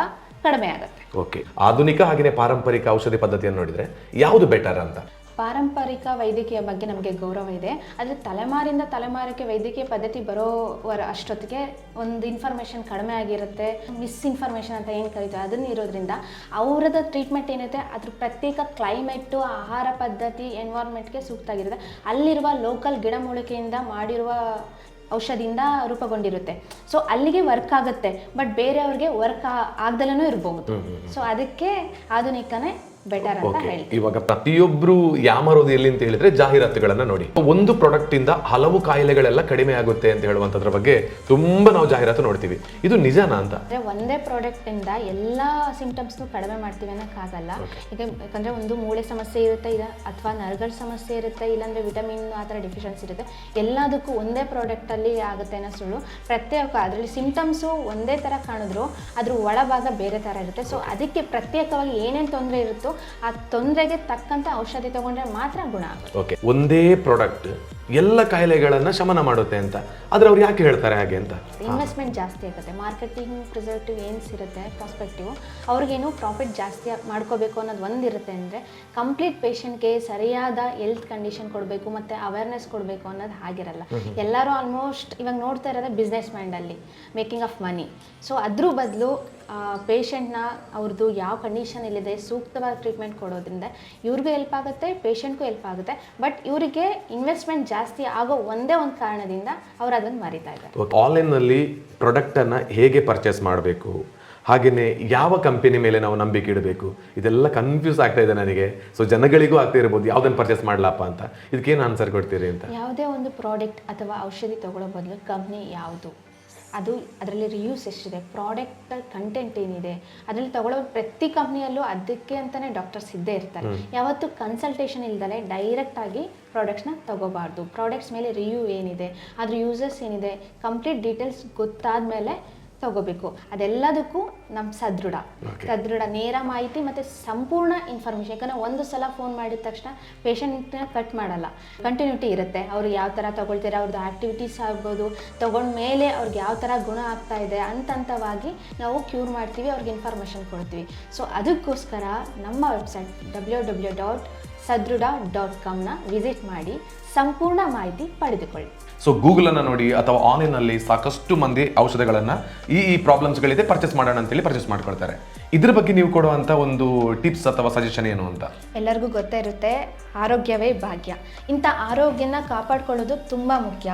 ಕಡಿಮೆ ಆಗುತ್ತೆ. ಓಕೆ, ಆಧುನಿಕ ಹಾಗೆಯೇ ಪಾರಂಪರಿಕ ಔಷಧಿ ಪದ್ಧತಿಯನ್ನು ನೋಡಿದರೆ ಯಾವುದು ಬೆಟರ್ ಅಂತ? ಪಾರಂಪರಿಕ ವೈದ್ಯಕೀಯ ಬಗ್ಗೆ ನಮಗೆ ಗೌರವ ಇದೆ. ಆದರೆ ತಲೆಮಾರಿಂದ ತಲೆಮಾರಕ್ಕೆ ವೈದ್ಯಕೀಯ ಪದ್ಧತಿ ಬರೋವರ ಅಷ್ಟೊತ್ತಿಗೆ ಒಂದು ಇನ್ಫಾರ್ಮೇಷನ್ ಕಡಿಮೆ ಆಗಿರುತ್ತೆ. ಮಿಸ್ಇನ್ಫಾರ್ಮೇಷನ್ ಅಂತ ಏನು ಕರೀತಾರೆ ಅದನ್ನು ಇರೋದ್ರಿಂದ ಅವರದ ಟ್ರೀಟ್ಮೆಂಟ್ ಏನಿದೆ ಅದ್ರ ಪ್ರತ್ಯೇಕ ಕ್ಲೈಮೇಟು, ಆಹಾರ ಪದ್ಧತಿ, ಎನ್ವೈರ್ಮೆಂಟ್ಗೆ ಸೂಕ್ತ ಆಗಿರುತ್ತೆ. ಅಲ್ಲಿರುವ ಲೋಕಲ್ ಗಿಡಮೂಲಿಕೆಯಿಂದ ಮಾಡಿರುವ ಔಷಧಿಯಿಂದ ರೂಪುಗೊಂಡಿರುತ್ತೆ. ಸೊ ಅಲ್ಲಿಗೆ ವರ್ಕ್ ಆಗುತ್ತೆ, ಬಟ್ ಬೇರೆಯವ್ರಿಗೆ ವರ್ಕ್ ಆಗ್ದಲೂ ಇರಬಹುದು. ಸೊ ಅದಕ್ಕೆ ಆಧುನಿಕನೇ ಬೆಟರ್ ಅಂತ ಹೇಳಿ. ಇವಾಗ ಪ್ರತಿಯೊಬ್ರು ಯಾಮಾರೋದು ಎಲ್ಲಿ ಅಂತ ಹೇಳಿದ್ರೆ ಜಾಹೀರಾತುಗಳನ್ನ ನೋಡಿ. ಒಂದು ಪ್ರಾಡಕ್ಟ್ ಇಂದ ಹಲವು ಕಾಯಿಲೆಗಳೆಲ್ಲ ಕಡಿಮೆ ಆಗುತ್ತೆ ಅಂತ ಹೇಳುವಂತದ್ರ ಬಗ್ಗೆ ತುಂಬಾ ನಾವು ಜಾಹೀರಾತು ನೋಡ್ತೀವಿ. ಇದು ನಿಜನಾ ಅಂತ? ಅಂದ್ರೆ ಒಂದೇ ಪ್ರಾಡಕ್ಟ್ ಇಂದ ಎಲ್ಲಾ ಸಿಂಪ್ಟಮ್ಸ್ನು ಕಡಿಮೆ ಮಾಡ್ತೀವಿ ಅನ್ನೋಕ್ಕಾಗಲ್ಲ. ಈಗ ಯಾಕಂದ್ರೆ ಒಂದು ಮೂಳೆ ಸಮಸ್ಯೆ ಇರುತ್ತೆ, ಅಥವಾ ನರಗಳ ಸಮಸ್ಯೆ ಇರುತ್ತೆ, ಇಲ್ಲಾಂದ್ರೆ ವಿಟಮಿನ್ ಆ ಥರ ಡಿಫಿಷಿಯನ್ಸಿ ಇರುತ್ತೆ. ಎಲ್ಲದಕ್ಕೂ ಒಂದೇ ಪ್ರಾಡಕ್ಟ್ ಅಲ್ಲಿ ಆಗುತ್ತೆ ಅನ್ನೋ ಸುಳ್ಳು. ಪ್ರತ್ಯೇಕ ಅದರಲ್ಲಿ ಸಿಂಪ್ಟಮ್ಸು ಒಂದೇ ತರ ಕಾಣಿದ್ರು ಅದ್ರ ಒಳಭಾಗ ಬೇರೆ ತರ ಇರುತ್ತೆ. ಸೊ ಅದಕ್ಕೆ ಪ್ರತ್ಯೇಕವಾಗಿ ಏನೇನು ತೊಂದರೆ ಇರುತ್ತೋ ಆ ತೊಂದರೆಗೆ ತಕ್ಕಂತೆ ಔಷಧಿ ತಗೊಂಡ್ರೆ ಮಾತ್ರ ಗುಣ ಆಗುತ್ತೆ. ಓಕೆ, ಒಂದೇ ಪ್ರಾಡಕ್ಟ್ ಎಲ್ಲ ಕಾಯಿಲೆಗಳನ್ನು ಶಮನ ಮಾಡುತ್ತೆ ಅಂತ. ಆದರೆ ಅವ್ರು ಯಾಕೆ ಹೇಳ್ತಾರೆ ಹಾಗೆ ಅಂತ? ಇನ್ವೆಸ್ಟ್ಮೆಂಟ್ ಜಾಸ್ತಿ ಆಗುತ್ತೆ, ಮಾರ್ಕೆಟಿಂಗ್ ಪ್ರಿಸರ್ವೇಟಿವ್ ಏನ್ಸ್ ಇರುತ್ತೆ ಪ್ರಾಸ್ಪೆಕ್ಟಿವ್, ಅವ್ರಿಗೇನು ಪ್ರಾಫಿಟ್ ಜಾಸ್ತಿ ಮಾಡ್ಕೋಬೇಕು ಅನ್ನೋದು ಒಂದಿರುತ್ತೆ. ಅಂದರೆ ಕಂಪ್ಲೀಟ್ ಪೇಷಂಟ್ಗೆ ಸರಿಯಾದ ಹೆಲ್ತ್ ಕಂಡೀಷನ್ ಕೊಡಬೇಕು ಮತ್ತು ಅವೇರ್ನೆಸ್ ಕೊಡಬೇಕು ಅನ್ನೋದು ಆಗಿರಲ್ಲ. ಎಲ್ಲರೂ ಆಲ್ಮೋಸ್ಟ್ ಇವಾಗ ನೋಡ್ತಾ ಇರೋದೇ ಬಿಸ್ನೆಸ್ ಮೈಂಡಲ್ಲಿ, ಮೇಕಿಂಗ್ ಆಫ್ ಮನಿ. ಸೊ ಅದ್ರ ಬದಲು ಪೇಷಂಟ್ನ ಅವ್ರದ್ದು ಯಾವ ಕಂಡೀಷನಲ್ಲಿದೆ ಸೂಕ್ತವಾದ ಟ್ರೀಟ್ಮೆಂಟ್ ಕೊಡೋದ್ರಿಂದ ಇವ್ರಿಗೂ ಹೆಲ್ಪ್ ಆಗುತ್ತೆ, ಪೇಷಂಟ್ಗೂ ಹೆಲ್ಪ್ ಆಗುತ್ತೆ. ಬಟ್ ಇವರಿಗೆ ಇನ್ವೆಸ್ಟ್ಮೆಂಟ್ ಜಾಸ್ತಿ ಆಗೋ ಒಂದೇ ಒಂದು ಕಾರಣದಿಂದ ಅವ್ರು ಅದನ್ನು ಮರಿತಾ ಇದ್ದಾರೆ. ಆನ್ಲೈನ್ನಲ್ಲಿ ಪ್ರಾಡಕ್ಟನ್ನು ಹೇಗೆ ಪರ್ಚೇಸ್ ಮಾಡಬೇಕು, ಹಾಗೆಯೇ ಯಾವ ಕಂಪನಿ ಮೇಲೆ ನಾವು ನಂಬಿಕೆ ಇಡಬೇಕು, ಇದೆಲ್ಲ ಕನ್ಫ್ಯೂಸ್ ಆಗ್ತಾ ಇದೆ ನನಗೆ. ಸೊ ಜನಗಳಿಗೂ ಆಗ್ತಾ ಇರ್ಬೋದು ಯಾವುದನ್ನು ಪರ್ಚೇಸ್ ಮಾಡಲಪ್ಪ ಅಂತ. ಇದಕ್ಕೇನು ಆನ್ಸರ್ ಕೊಡ್ತೀರಿ ಅಂತ? ಯಾವುದೇ ಒಂದು ಪ್ರಾಡಕ್ಟ್ ಅಥವಾ ಔಷಧಿ ತಗೊಳ್ಳೋ ಬದಲು ಕಂಪ್ನಿ ಯಾವುದು, ಅದು ಅದರಲ್ಲಿ ರಿವ್ಯೂಸ್ ಎಷ್ಟಿದೆ, ಪ್ರಾಡಕ್ಟ್ ಕಂಟೆಂಟ್ ಏನಿದೆ, ಅದರಲ್ಲಿ ತಗೊಳ್ಳೋ ಪ್ರತಿ ಕಂಪ್ನಿಯಲ್ಲೂ ಅದಕ್ಕೆ ಅಂತಲೇ ಡಾಕ್ಟರ್ಸ್ ಇದ್ದೇ ಇರ್ತಾರೆ. ಯಾವತ್ತು ಕನ್ಸಲ್ಟೇಷನ್ ಇಲ್ದಲೆ ಡೈರೆಕ್ಟಾಗಿ ಪ್ರಾಡಕ್ಟ್ಸ್ನ ತಗೋಬಾರ್ದು. ಪ್ರಾಡಕ್ಟ್ಸ್ ಮೇಲೆ ರಿವ್ಯೂ ಏನಿದೆ, ಅದ್ರ ಯೂಸರ್ಸ್ ಏನಿದೆ, ಕಂಪ್ಲೀಟ್ ಡೀಟೇಲ್ಸ್ ಗೊತ್ತಾದಮೇಲೆ ತಗೋಬೇಕು. ಅದೆಲ್ಲದಕ್ಕೂ ನಮ್ಮ ಸದೃಢ ನೇರ ಮಾಹಿತಿ ಮತ್ತು ಸಂಪೂರ್ಣ ಇನ್ಫಾರ್ಮೇಷನ್. ಯಾಕಂದರೆ ಒಂದು ಸಲ ಫೋನ್ ಮಾಡಿದ ತಕ್ಷಣ ಪೇಷಂಟ್ನ ಕಟ್ ಮಾಡಲ್ಲ, ಕಂಟಿನ್ಯೂಟಿ ಇರುತ್ತೆ. ಅವರು ಯಾವ ಥರ ತೊಗೊಳ್ತಾರೆ, ಅವ್ರದ್ದು ಆ್ಯಕ್ಟಿವಿಟೀಸ್ ಆಗ್ಬೋದು, ತೊಗೊಂಡ ಮೇಲೆ ಅವ್ರಿಗೆ ಯಾವ ಥರ ಗುಣ ಆಗ್ತಾ ಇದೆ ಹಂತವಾಗಿ ನಾವು ಕ್ಯೂರ್ ಮಾಡ್ತೀವಿ, ಅವ್ರಿಗೆ ಇನ್ಫಾರ್ಮೇಷನ್ ಕೊಡ್ತೀವಿ. ಸೊ ಅದಕ್ಕೋಸ್ಕರ ನಮ್ಮ ವೆಬ್ಸೈಟ್ www.sadruda.comನ ವಿಸಿಟ್ ಮಾಡಿ ಸಂಪೂರ್ಣ ಮಾಹಿತಿ ಪಡೆದುಕೊಳ್ಳಿ. ಸೊ ಗೂಗಲನ್ನು ನೋಡಿ ಅಥವಾ ಆನ್ಲೈನಲ್ಲಿ ಸಾಕಷ್ಟು ಮಂದಿ ಔಷಧಗಳನ್ನು ಈ ಪ್ರಾಬ್ಲಮ್ಸ್ಗಳಿದೆ ಪರ್ಚೇಸ್ ಮಾಡೋಣ ಅಂತೇಳಿ ಪರ್ಚೇಸ್ ಮಾಡ್ಕೊಳ್ತಾರೆ. ಇದ್ರ ಬಗ್ಗೆ ನೀವು ಕೊಡುವಂಥ ಒಂದು ಟಿಪ್ಸ್ ಅಥವಾ ಸಜೆಷನ್ ಏನು ಅಂತ? ಎಲ್ಲರಿಗೂ ಗೊತ್ತೇ ಇರುತ್ತೆ, ಆರೋಗ್ಯವೇ ಭಾಗ್ಯ. ಇಂಥ ಆರೋಗ್ಯನ ಕಾಪಾಡ್ಕೊಳ್ಳೋದು ತುಂಬ ಮುಖ್ಯ.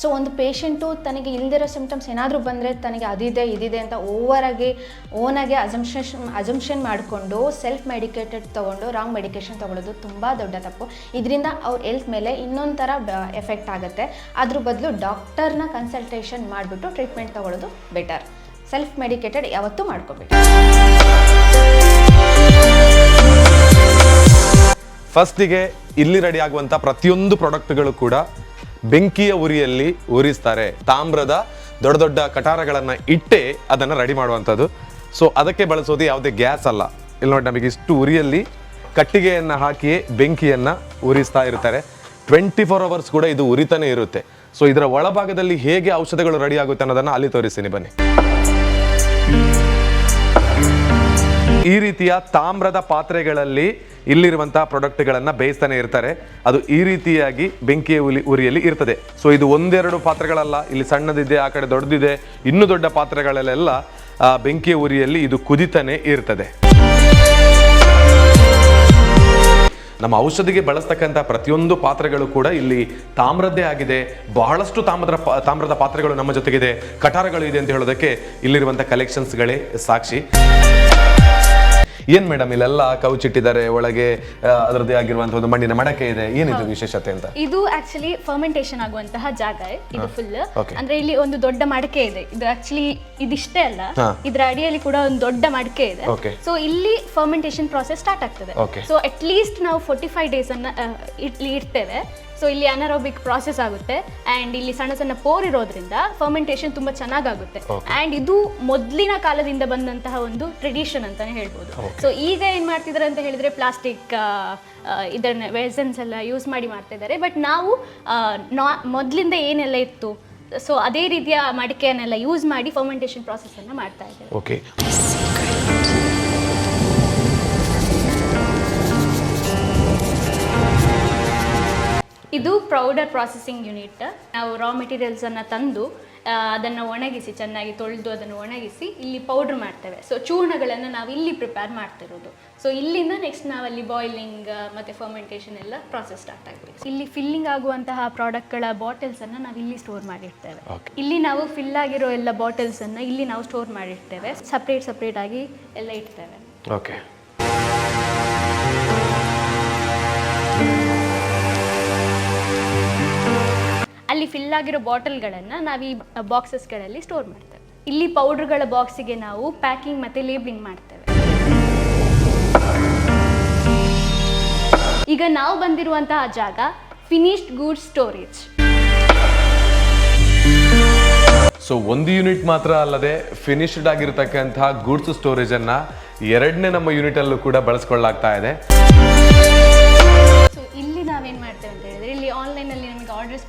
ಸೊ ಒಂದು ಪೇಷಂಟು ತನಗೆ ಇಲ್ದಿರೋ ಸಿಮ್ಟಮ್ಸ್ ಏನಾದರೂ ಬಂದರೆ ತನಗೆ ಅದಿದೆ ಇದಿದೆ ಅಂತ ಓನಾಗೆ ಅಸಂಪ್ಷನ್ ಮಾಡಿಕೊಂಡು ಸೆಲ್ಫ್ ಮೆಡಿಕೇಟೆಡ್ ತೊಗೊಂಡು ರಾಂಗ್ ಮೆಡಿಕೇಶನ್ ತೊಗೊಳ್ಳೋದು ತುಂಬ ದೊಡ್ಡ ತಪ್ಪು. ಇದರಿಂದ ಅವ್ರ ಹೆಲ್ತ್ ಮೇಲೆ ಇನ್ನೊಂದು ಥರ ಎಫೆಕ್ಟ್ ಆಗುತ್ತೆ. ಅದ್ರ ಬದಲು ಡಾಕ್ಟರ್ನ ಕನ್ಸಲ್ಟೇಷನ್ ಮಾಡಿಬಿಟ್ಟು ಟ್ರೀಟ್ಮೆಂಟ್ ತೊಗೊಳ್ಳೋದು ಬೆಟರ್. ಸೆಲ್ಫ್ ಮೆಡಿಕೇಟೆಡ್ ಯಾವತ್ತೂ ಮಾಡ್ಕೋಬೇಕು. ಫಸ್ಟಿಗೆ ಇಲ್ಲಿ ರೆಡಿ ಆಗುವಂಥ ಪ್ರತಿಯೊಂದು ಪ್ರಾಡಕ್ಟ್ಗಳು ಕೂಡ ಬೆಂಕಿಯ ಉರಿಯಲ್ಲಿ ಉರಿಸ್ತಾರೆ. ತಾಮ್ರದ ದೊಡ್ಡ ದೊಡ್ಡ ಕಟಾರಗಳನ್ನು ಇಟ್ಟೇ ಅದನ್ನು ರೆಡಿ ಮಾಡುವಂಥದ್ದು. ಸೊ ಅದಕ್ಕೆ ಬಳಸೋದು ಯಾವುದೇ ಗ್ಯಾಸ್ ಅಲ್ಲ. ಇಲ್ಲಿ ನೋಡಿ, ನಮಗೆ ಇಷ್ಟು ಉರಿಯಲ್ಲಿ ಕಟ್ಟಿಗೆಯನ್ನು ಹಾಕಿಯೇ ಬೆಂಕಿಯನ್ನು ಉರಿಸ್ತಾ ಇರ್ತಾರೆ. 24 hours ಕೂಡ ಇದು ಉರಿತಾನೆ ಇರುತ್ತೆ. ಸೊ ಇದರ ಒಳಭಾಗದಲ್ಲಿ ಹೇಗೆ ಔಷಧಗಳು ರೆಡಿ ಆಗುತ್ತೆ ಅನ್ನೋದನ್ನು ಅಲ್ಲಿ ತೋರಿಸ್ತೀನಿ ಬನ್ನಿ. ಈ ರೀತಿಯ ತಾಮ್ರದ ಪಾತ್ರೆಗಳಲ್ಲಿ ಇಲ್ಲಿರುವಂತಹ ಪ್ರಾಡಕ್ಟ್ಗಳನ್ನು ಬೇಯಿಸ್ತಾನೆ ಇರ್ತಾರೆ. ಅದು ಈ ರೀತಿಯಾಗಿ ಬೆಂಕಿಯ ಉರಿಯಲ್ಲಿ ಇರ್ತದೆ. ಸೊ ಇದು ಒಂದೆರಡು ಪಾತ್ರೆಗಳಲ್ಲ, ಇಲ್ಲಿ ಸಣ್ಣದಿದೆ, ಆ ಕಡೆ ದೊಡ್ಡದಿದೆ, ಇನ್ನೂ ದೊಡ್ಡ ಪಾತ್ರೆಗಳಲ್ಲೆಲ್ಲ ಬೆಂಕಿಯ ಉರಿಯಲ್ಲಿ ಇದು ಕುದಿತಾನೆ ಇರ್ತದೆ. ನಮ್ಮ ಔಷಧಿಗೆ ಬಳಸ್ತಕ್ಕಂಥ ಪ್ರತಿಯೊಂದು ಪಾತ್ರೆಗಳು ಕೂಡ ಇಲ್ಲಿ ತಾಮ್ರದ್ದೇ ಆಗಿದೆ. ಬಹಳಷ್ಟು ತಾಮ್ರದ ಪಾತ್ರೆಗಳು ನಮ್ಮ ಜೊತೆಗಿದೆ, ಕಟಾರಗಳು ಇದೆ ಅಂತ ಹೇಳೋದಕ್ಕೆ ಇಲ್ಲಿರುವಂಥ ಕಲೆಕ್ಷನ್ಸ್ಗಳೇ ಸಾಕ್ಷಿ. ಏನ್ ಮೇಡಮ್ ಇಲ್ಲೆಲ್ಲ ಕೌಚಿಟ್ಟಿದ್ದಾರೆ, ಒಳಗೆ ಅದರದ್ದೇ ಆಗಿರುವಂತಹ ಒಂದು ಮಣ್ಣಿನ ಮಡಕೆ ಇದೆ, ಏನಿದು ವಿಶೇಷತೆ ಅಂತ? ಇದು ಆಕ್ಚುಲಿ ಫರ್ಮೆಂಟೇಶನ್ ಆಗುವಂತಹ ಜಾಗ ಇದು ಫುಲ್. ಅಂದ್ರೆ ಇಲ್ಲಿ ಒಂದು ದೊಡ್ಡ ಮಡಕೆ ಇದೆ. ಇದು ಆಕ್ಚುಲಿ ಇದಿಷ್ಟೇ ಅಲ್ಲ, ಇದ್ರ ಅಡಿಯಲ್ಲಿ ಕೂಡ ಒಂದು ದೊಡ್ಡ ಮಡಕೆ ಇದೆ. ಸೊ ಇಲ್ಲಿ ಫರ್ಮೆಂಟೇಶನ್ ಪ್ರಾಸೆಸ್ ಸ್ಟಾರ್ಟ್ ಆಗ್ತದೆ. ಸೊ ಅಟ್ ಲೀಸ್ಟ್ ನಾವು 45 days ಅನ್ನ ಇಲ್ಲಿ ಇರ್ತೇವೆ. ಸೊ ಇಲ್ಲಿ ಅನರೋಬಿಕ್ ಪ್ರಾಸೆಸ್ ಆಗುತ್ತೆ ಆ್ಯಂಡ್ ಇಲ್ಲಿ ಸಣ್ಣ ಸಣ್ಣ ಪೋರ್ ಇರೋದ್ರಿಂದ ಫರ್ಮೆಂಟೇಷನ್ ತುಂಬ ಚೆನ್ನಾಗಾಗುತ್ತೆ. ಆ್ಯಂಡ್ ಇದು ಮೊದಲಿನ ಕಾಲದಿಂದ ಬಂದಂತಹ ಒಂದು ಟ್ರೆಡಿಷನ್ ಅಂತಾನೆ ಹೇಳ್ಬೋದು. ಸೊ ಈಗ ಏನು ಮಾಡ್ತಿದ್ದಾರೆ ಅಂತ ಹೇಳಿದ್ರೆ ಪ್ಲಾಸ್ಟಿಕ್ ಇದನ್ನ ವೆಸನ್ಸ್ ಎಲ್ಲ ಯೂಸ್ ಮಾಡಿ ಮಾಡ್ತಾ ಇದ್ದಾರೆ. ಬಟ್ ನಾವು ಮೊದಲಿಂದ ಏನೆಲ್ಲ ಇತ್ತು ಸೊ ಅದೇ ರೀತಿಯ ಮಡಿಕೆಯನ್ನೆಲ್ಲ ಯೂಸ್ ಮಾಡಿ ಫರ್ಮೆಂಟೇಷನ್ ಪ್ರಾಸೆಸ್ ಅನ್ನ ಮಾಡ್ತಾ ಇದ್ದಾರೆ. ಓಕೆ, ಇದು ಪೌಡರ್ ಪ್ರಾಸೆಸಿಂಗ್ ಯೂನಿಟ್. ನಾವು ರಾ ಮೆಟೀರಿಯಲ್ಸನ್ನು ತಂದು ಅದನ್ನು ಒಣಗಿಸಿ ಚೆನ್ನಾಗಿ ತೊಳೆದು ಅದನ್ನು ಒಣಗಿಸಿ ಇಲ್ಲಿ ಪೌಡ್ರ್ ಮಾಡ್ತೇವೆ. ಸೊ ಚೂರ್ಣಗಳನ್ನು ನಾವು ಇಲ್ಲಿ ಪ್ರಿಪೇರ್ ಮಾಡ್ತಿರೋದು. ಸೊ ಇಲ್ಲಿಂದ ನೆಕ್ಸ್ಟ್ ನಾವಲ್ಲಿ ಬಾಯ್ಲಿಂಗ್ ಮತ್ತು ಫರ್ಮೆಂಟೇಷನ್ ಎಲ್ಲ ಪ್ರಾಸೆಸ್ ಸ್ಟಾರ್ಟ್ ಆಗಬೇಕು. ಇಲ್ಲಿ ಫಿಲ್ಲಿಂಗ್ ಆಗುವಂತಹ ಪ್ರಾಡಕ್ಟ್ಗಳ ಬಾಟಲ್ಸನ್ನು ನಾವು ಇಲ್ಲಿ ಸ್ಟೋರ್ ಮಾಡಿರ್ತೇವೆ. ಇಲ್ಲಿ ನಾವು ಫಿಲ್ ಆಗಿರೋ ಎಲ್ಲ ಬಾಟಲ್ಸನ್ನು ಇಲ್ಲಿ ನಾವು ಸ್ಟೋರ್ ಮಾಡಿರ್ತೇವೆ. ಸಪ್ರೇಟ್ ಆಗಿ ಎಲ್ಲ ಇಡ್ತೇವೆ. ಓಕೆ, ಅಲ್ಲಿ ಫಿಲ್ ಆಗಿರೋ ಬಾಟಲ್ಗಳನ್ನು ನಾವು ಈ ಬಾಕ್ಸಸ್ಗಳಲ್ಲಿ ಸ್ಟೋರ್ ಮಾಡ್ತೇವೆ. ಇಲ್ಲಿ ಪೌಡರ್ಗಳ ಬಾಕ್ಸಿಗೆ ನಾವು ಪ್ಯಾಕಿಂಗ್ ಮತ್ತು ಲೇಬ್ಲಿಂಗ್ ಮಾಡ್ತೇವೆ. ಈಗ ನಾವು ಬಂದಿರುವಂತಹ ಜಾಗ ಫಿನಿಶ್ಡ್ ಗೂಡ್ಸ್ ಸ್ಟೋರೇಜ್. ಸೊ ಒಂದು ಯೂನಿಟ್ ಮಾತ್ರ ಅಲ್ಲದೆ ಫಿನಿಶ್ಡ್ ಆಗಿರತಕ್ಕಂತಹ ಗೂಡ್ಸ್ ಸ್ಟೋರೇಜ್ ಅನ್ನ ಎರಡನೇ ನಮ್ಮ ಯೂನಿಟ್ ಅಲ್ಲೂ ಕೂಡ ಬಳಸ್ಕೊಳ್ಳಲಾಗ್ತಾ ಇದೆ. ಸೊ ಇಲ್ಲಿ ನಾವೇನ್ ಮಾಡ್ತೇವೆ ಅಂತ ಹೇಳಿದ್ರೆ ಇಲ್ಲಿ ಆನ್ಲೈನ್ ಅಲ್ಲಿ ನಮಗೆ ಆರ್ಡರ್ಸ್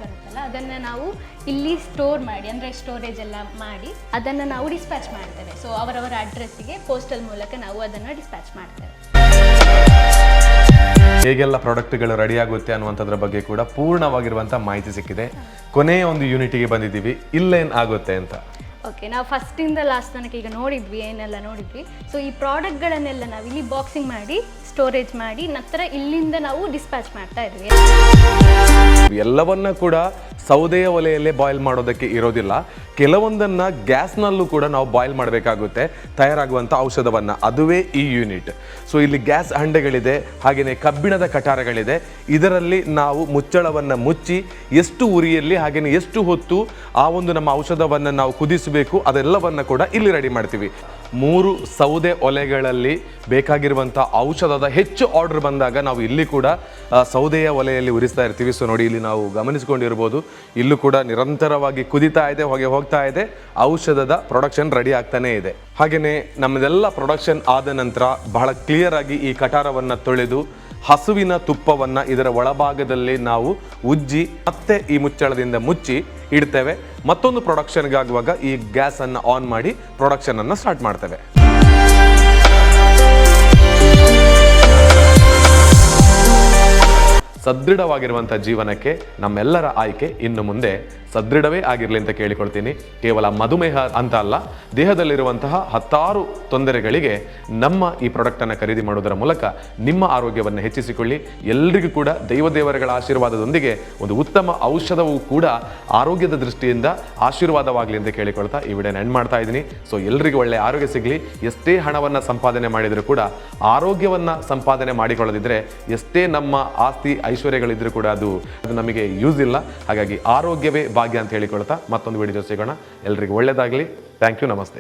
ಅದನ್ನು ನಾವು ಇಲ್ಲಿ ಸ್ಟೋರ್ ಮಾಡಿ, ಅಂದರೆ ಸ್ಟೋರೇಜ್ ಎಲ್ಲ ಮಾಡಿ ಅದನ್ನು ನಾವು ಡಿಸ್ಪ್ಯಾಚ್ ಮಾಡ್ತೇವೆ. ಸೊ ಅವರವರ ಅಡ್ರೆಸ್ಸಿಗೆ ಪೋಸ್ಟಲ್ ಮೂಲಕ ನಾವು ಅದನ್ನು ಡಿಸ್ಪ್ಯಾಚ್ ಮಾಡ್ತೇವೆ. ಹೇಗೆಲ್ಲ ಪ್ರಾಡಕ್ಟ್ಗಳು ರೆಡಿ ಆಗುತ್ತೆ ಅನ್ನುವಂಥದ್ರ ಬಗ್ಗೆ ಕೂಡ ಪೂರ್ಣವಾಗಿರುವಂಥ ಮಾಹಿತಿ ಸಿಕ್ಕಿದೆ. ಕೊನೆಯ ಒಂದು ಯೂನಿಟಿಗೆ ಬಂದಿದ್ದೀವಿ, ಇಲ್ಲೇನು ಆಗುತ್ತೆ ಅಂತ. ಓಕೆ, ನಾವು ಫಸ್ಟಿಂದ ಲಾಸ್ಟ್ ತನಕ ಈಗ ನೋಡಿದ್ವಿ, ಏನೆಲ್ಲ ನೋಡಿದ್ವಿ. ಸೊ ಈ ಪ್ರಾಡಕ್ಟ್ಗಳನ್ನೆಲ್ಲ ನಾವು ಇಲ್ಲಿ ಬಾಕ್ಸಿಂಗ್ ಮಾಡಿ ಸ್ಟೋರೇಜ್ ಮಾಡಿ ನಂತರ ಇಲ್ಲಿಂದ ನಾವು ಡಿಸ್ಪ್ಯಾಚ್ ಮಾಡ್ತಾ ಇದ್ವಿ. ಎಲ್ಲವನ್ನ ಕೂಡ ಸೌದೆಯ ಒಲೆಯಲ್ಲೇ ಬಾಯ್ಲ್ ಮಾಡೋದಕ್ಕೆ ಇರೋದಿಲ್ಲ. ಕೆಲವೊಂದನ್ನ ಗ್ಯಾಸ್ನಲ್ಲೂ ಕೂಡ ನಾವು ಬಾಯ್ಲ್ ಮಾಡಬೇಕಾಗುತ್ತೆ ತಯಾರಾಗುವಂಥ ಔಷಧವನ್ನು. ಅದುವೇ ಈ ಯೂನಿಟ್. ಸೊ ಇಲ್ಲಿ ಗ್ಯಾಸ್ ಹಂಡೆಗಳಿದೆ, ಹಾಗೆಯೇ ಕಬ್ಬಿಣದ ಕಟಾರಗಳಿದೆ. ಇದರಲ್ಲಿ ನಾವು ಮುಚ್ಚಳವನ್ನು ಮುಚ್ಚಿ ಎಷ್ಟು ಉರಿಯಲ್ಲಿ ಹಾಗೆಯೇ ಎಷ್ಟು ಹೊತ್ತು ಆ ಒಂದು ನಮ್ಮ ಔಷಧವನ್ನು ನಾವು ಕುದಿಸಬೇಕು ಅದೆಲ್ಲವನ್ನು ಕೂಡ ಇಲ್ಲಿ ರೆಡಿ ಮಾಡ್ತೀವಿ. 3 ಸೌದೆ ಒಲೆಗಳಲ್ಲಿ ಬೇಕಾಗಿರುವಂಥ ಔಷಧದ ಹೆಚ್ಚು ಆರ್ಡರ್ ಬಂದಾಗ ನಾವು ಇಲ್ಲಿ ಕೂಡ ಸೌದೆಯ ಒಲೆಯಲ್ಲಿ ಉರಿಸ್ತಾ ಇರ್ತೀವಿ. ಸೊ ನೋಡಿ, ಇಲ್ಲಿ ನಾವು ಗಮನಿಸ್ಕೊಂಡಿರ್ಬೋದು, ಇಲ್ಲೂ ಕೂಡ ನಿರಂತರವಾಗಿ ಕುದಿತಾ ಇದೆ, ಹೊಗೆ ಹೋಗ್ತಾ ಇದೆ, ಔಷಧದ ಪ್ರೊಡಕ್ಷನ್ ರೆಡಿ ಆಗ್ತಾನೆ ಇದೆ. ಹಾಗೆಯೇ ನಮ್ಮದೆಲ್ಲ ಪ್ರೊಡಕ್ಷನ್ ಆದ ನಂತರ ಬಹಳ ಕ್ಲಿಯರ್ ಆಗಿ ಈ ಕಟಾರವನ್ನು ತೊಳೆದು ಹಸುವಿನ ತುಪ್ಪವನ್ನು ಇದರ ಒಳಭಾಗದಲ್ಲಿ ನಾವು ಉಜ್ಜಿ ಮತ್ತೆ ಈ ಮುಚ್ಚಳದಿಂದ ಮುಚ್ಚಿ ಇಡ್ತೇವೆ. ಮತ್ತೊಂದು ಪ್ರೊಡಕ್ಷನ್ಗಾಗುವಾಗ ಈ ಗ್ಯಾಸನ್ನು ಆನ್ ಮಾಡಿ ಪ್ರೊಡಕ್ಷನನ್ನು ಸ್ಟಾರ್ಟ್ ಮಾಡ್ತೇವೆ. ಸದೃಢವಾಗಿರುವಂಥ ಜೀವನಕ್ಕೆ ನಮ್ಮೆಲ್ಲರ ಆಯ್ಕೆ ಇನ್ನು ಮುಂದೆ ಸದೃಢವೇ ಆಗಿರಲಿ ಅಂತ ಕೇಳಿಕೊಳ್ತೀನಿ. ಕೇವಲ ಮಧುಮೇಹ ಅಂತ ಅಲ್ಲ, ದೇಹದಲ್ಲಿರುವಂತಹ 10 ತೊಂದರೆಗಳಿಗೆ ನಮ್ಮ ಈ ಪ್ರಾಡಕ್ಟನ್ನು ಖರೀದಿ ಮಾಡೋದರ ಮೂಲಕ ನಿಮ್ಮ ಆರೋಗ್ಯವನ್ನು ಹೆಚ್ಚಿಸಿಕೊಳ್ಳಿ. ಎಲ್ರಿಗೂ ಕೂಡ ದೇವದೇವರುಗಳ ಆಶೀರ್ವಾದದೊಂದಿಗೆ ಒಂದು ಉತ್ತಮ ಔಷಧವೂ ಕೂಡ ಆರೋಗ್ಯದ ದೃಷ್ಟಿಯಿಂದ ಆಶೀರ್ವಾದವಾಗಲಿ ಅಂತ ಕೇಳಿಕೊಳ್ತಾ ಈ ವಿಡಿಯೋನ ಎಂಡ್ ಮಾಡ್ತಾ ಇದ್ದೀನಿ. ಸೊ ಎಲ್ರಿಗೂ ಒಳ್ಳೆಯ ಆರೋಗ್ಯ ಸಿಗಲಿ. ಎಷ್ಟೇ ಹಣವನ್ನು ಸಂಪಾದನೆ ಮಾಡಿದರೂ ಕೂಡ ಆರೋಗ್ಯವನ್ನು ಸಂಪಾದನೆ ಮಾಡಿಕೊಳ್ಳದಿದ್ದರೆ ಎಷ್ಟೇ ನಮ್ಮ ಆಸ್ತಿ ಐಶ್ವರ್ಯಗಳಿದ್ರೂ ಕೂಡ ಅದು ನಮಗೆ ಯೂಸ್ ಇಲ್ಲ. ಹಾಗಾಗಿ ಆರೋಗ್ಯವೇ ಭಾಗ್ಯ ಅಂತ ಹೇಳಿಕೊಳ್ತಾ ಮತ್ತೊಂದು ವಿಡಿಯೋ ಸಿಗೋಣ. ಎಲ್ರಿಗೂ ಒಳ್ಳೆಯದಾಗಲಿ. Thank you. ನಮಸ್ತೆ.